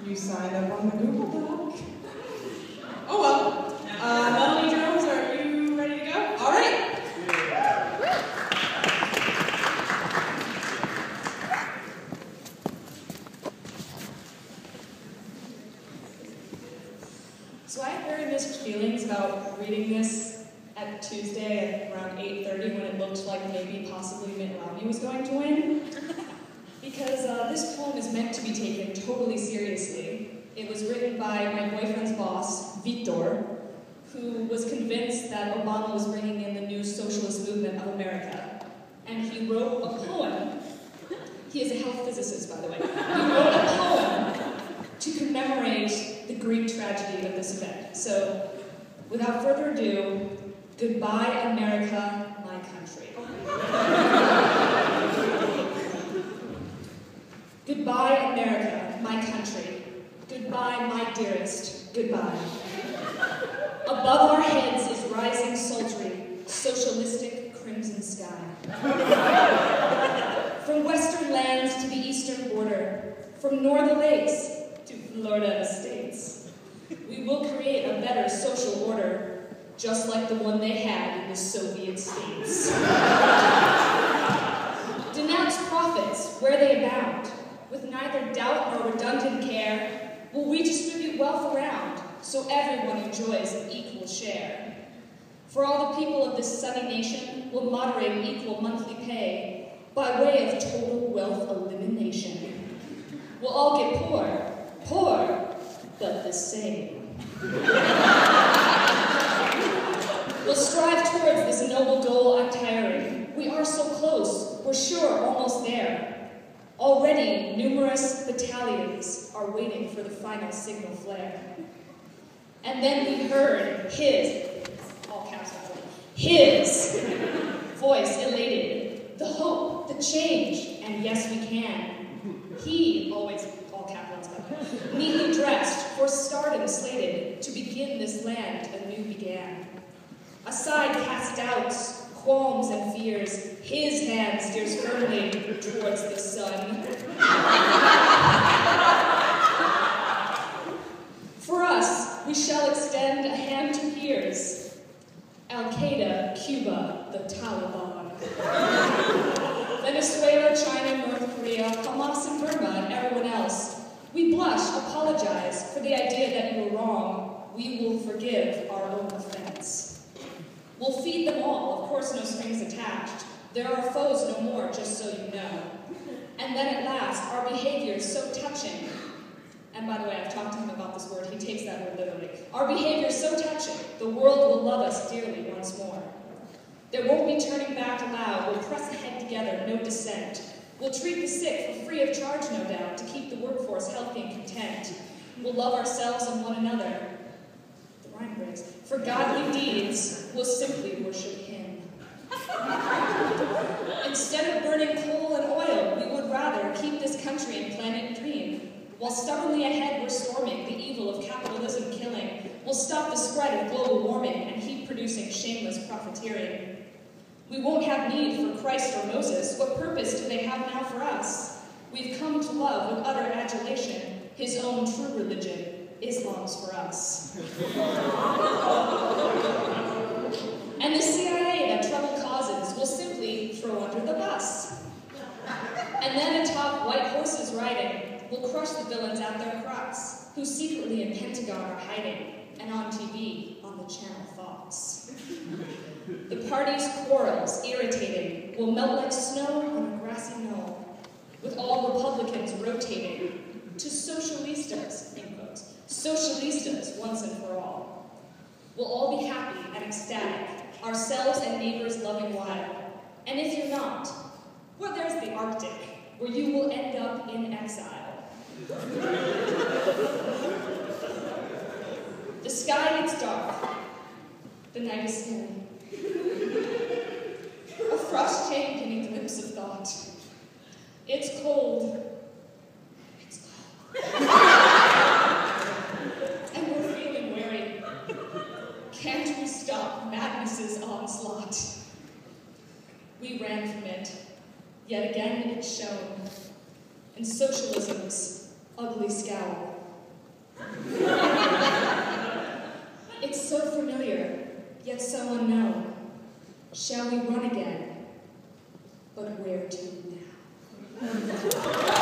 You signed up on the Google Doc. Oh well. Melanie Jones, are you ready to go? All right. So I have very mixed feelings about reading this at Tuesday at around 8:30 when it looked like maybe possibly Mitt Romney was going to win. Because this poem is meant to be taken totally seriously. It was written by my boyfriend's boss, Victor, who was convinced that Obama was bringing in the new socialist movement of America. And he wrote a poem. He is a health physicist, by the way. He wrote a poem to commemorate the Greek tragedy of this event. So, without further ado, goodbye, America, my country. Goodbye, America, my country. Goodbye, my dearest. Goodbye. Above our heads is rising sultry, socialistic crimson sky. From western lands to the eastern border, from northern lakes to Florida estates, we will create a better social order, just like the one they had in the Soviet states. Denounce profits where they abound. With neither doubt nor redundant care, will we distribute wealth around, so everyone enjoys an equal share. For all the people of this sunny nation will moderate equal monthly pay by way of total wealth elimination. We'll all get poor, but the same. We'll strive towards this noble goal untiring. We are so close, we're sure almost there. Already, numerous battalions are waiting for the final signal flare. And then we heard his, all caps, his voice elated, the hope, the change, and yes we can. He, always, all capitals, neatly dressed, for stardom slated, to begin this land anew began. Aside cast doubts, qualms and fears, his hand steers firmly towards the sun. For us, we shall extend a hand to peers. Al-Qaeda, Cuba, the Taliban. Venezuela, China, North Korea, Hamas and Burma, and everyone else. We blush, apologize for the idea that you were wrong. We will forgive our own offense. We'll feed them all, of course no strings attached. There are foes no more, just so you know. And then at last, our behavior is so touching. And by the way, I've talked to him about this word, he takes that word literally. Our behavior is so touching, the world will love us dearly once more. There won't be turning back allowed, we'll press ahead together, no dissent. We'll treat the sick for free of charge, no doubt, to keep the workforce healthy and content. We'll love ourselves and one another. Rhyme breaks. For godly deeds, we'll simply worship him. Instead of burning coal and oil, we would rather keep this country and planet green. While stubbornly ahead we're storming the evil of capitalism killing, we'll stop the spread of global warming and heat-producing shameless profiteering. We won't have need for Christ or Moses. What purpose do they have now for us? We've come to love with utter adulation his own true religion. Islam's for us. And the CIA that trouble causes will simply throw under the bus. And then atop white horses riding, we'll crush the villains at their crux, who secretly in Pentagon are hiding, and on TV on the channel Fox. The party's quarrels, irritating, will melt like snow on a grassy knoll, with all Republicans rotating to socialistas, socialistas once and for all. We'll all be happy and ecstatic, ourselves and neighbors loving wild. And if you're not, well, there's the Arctic, where you will end up in exile. The sky gets dark. The night is scary. A frost chain can a glimpse of thought. It's cold. It's cold. And we're feeling weary. Can't we stop madness's onslaught? We ran from it. Yet again it shone. And socialism's ugly scowl run again. But where to now?